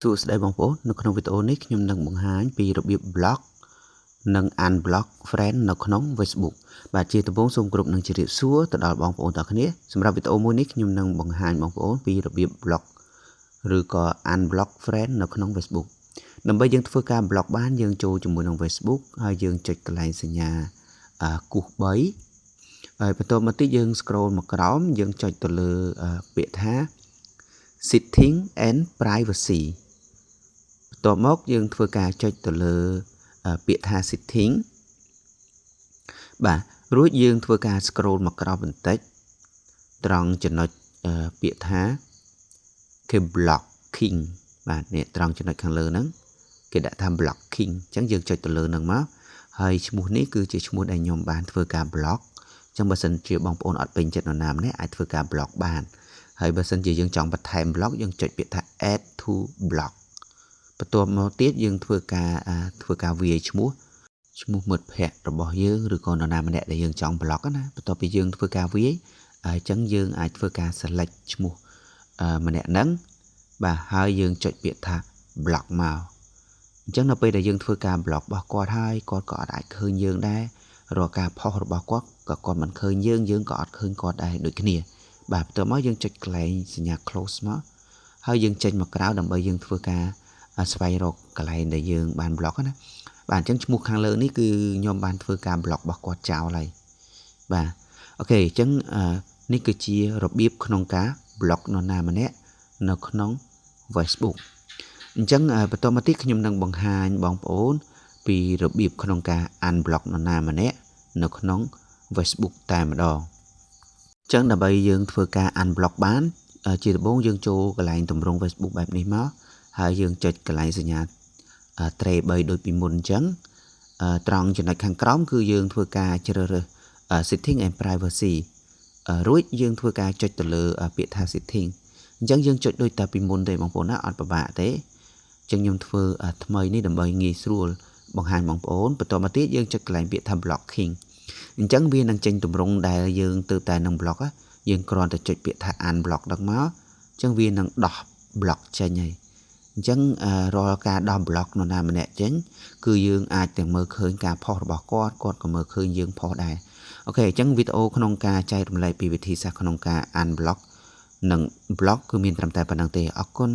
សួស្តីបងប្អូននៅក្នុងវីដេអូនេះខ្ញុំនឹងបង្ហាញពីរបៀប block និង unblock friend នៅក្នុង Facebook បាទជាដំបូងសូមគោរពនឹងជម្រាបសួរទៅដល់បងប្អូនទាំងគ្នាសម្រាប់វីដេអូមួយនេះខ្ញុំនឹងបង្ហាញបងប្អូនពីរបៀប block ឬក៏ unblock friend នៅក្នុង Facebook ដើម្បីយើងធ្វើការ block បានយើងចូលជាមួយនឹង Facebook ហើយយើងចុចកន្លែងសញ្ញាគូស3ហើយបន្ទាប់មកទៀតយើង scroll មកក្រោមយើងចុចទៅលើពាក្យថា setting and privacy បន្ទាប់មកយើងធ្វើការចុចទៅលើពាក្យថា setting បាទរួចយើងធ្វើការ scroll មកក្រោមបន្តិចត្រង់ចំណុចពាក្យថា blocking បាទនេះត្រង់ចំណុចខាងលើហ្នឹងគេដាក់ថា blocking អញ្ចឹងយើងចុចទៅលើហ្នឹងមកហើយឈ្មោះនេះគឺជាឈ្មោះដែលខ្ញុំបានធ្វើការ block អញ្ចឹងបើសិនជាបងប្អូនអត់ពេញចិត្តនរណាម្នាក់អាចធ្វើការ block បានហើយបើសិនជាយើងចង់បន្ថែម block យើងចុចពាក្យថា add to block បន្ទាប់មកទៀតយើងធ្វើការវាយឈ្មោះមិត្តភ័ក្តិរបស់យើងឬក៏នរណាម្នាក់ដែលយើងចង់ block ណាបន្ទាប់ពីយើងធ្វើការវាយអញ្ចឹងយើងអាចធ្វើការ select ឈ្មោះម្នាក់ហ្នឹងបាទហើយយើងចុចពាក្យថា block មកអញ្ចឹងនៅពេលដែលយើងធ្វើការ block របស់គាត់ហើយគាត់ក៏អាចឃើញយើងដែររាល់ការផុសរបស់គាត់ក៏គាត់មិនឃើញយើងក៏អត់ឃើញគាត់ដែរដូចគ្នាបាទបន្ទាប់មកយើងចុចកន្លែងសញ្ញា close មកហើយយើងចេញមកក្រៅដើម្បីយើងធ្វើការស្វែងរកកន្លែងដែលយើងបាន block ណាបាទអញ្ចឹងឈ្មោះខាងលើនេះគឺខ្ញុំបានធ្វើការ block របស់គាត់ចោលហើយបាទអូខេអញ្ចឹងនេះគឺជារបៀបក្នុងការ block នរណាម្នាក់នៅក្នុង Facebook អញ្ចឹងបន្តមកទៀតខ្ញុំនឹងបង្ហាញបងប្អូនពីរបៀបក្នុងការ unblock នរណាម្នាក់នៅក្នុង Facebook តែម្ដងអញ្ចឹងដើម្បីយើងធ្វើការ unblock បានជាដំបូងយើងចូលកន្លែងទម្រង់ Facebook បែបនេះមកហើយយើងចុចកន្លែងសញ្ញាត្រេ3ដូចពីមុនអញ្ចឹងត្រង់ចំណុចខាងក្រោមគឺយើងធ្វើការជ្រើសរើស setting and privacy រួចយើងធ្វើការចុចទៅលើពាក្យថា setting អញ្ចឹងយើងចុចដូចតែពីមុនទេបងប្អូនណាអត់ពិបាកទេអញ្ចឹងខ្ញុំធ្វើថ្មីនេះដើម្បីងាយស្រួលបង្ហាញបងប្អូនបន្តមកទៀតយើងចុចកន្លែងពាក្យថា blocking អញ្ចឹងវានឹងចេញទម្រង់ដែលយើងទៅតែនឹង block យើងគ្រាន់តែចុចពាក្យថា unblock ដល់មកអញ្ចឹងវានឹងដោះ block ចេញហើយអញ្ចឹងរាល់ការដោះ block នរណាម្នាក់ចេញគឺយើងអាចទាំងមើលឃើញការផុសរបស់គាត់ក៏មើលឃើញយើងផុសដែរអូខេអញ្ចឹងវីដេអូក្នុងការចែករំលែកពីវិធីសាស្ត្រក្នុងការ unblock និង block គឺមានត្រឹមតែប៉ុណ្្នឹងទេអរគុណ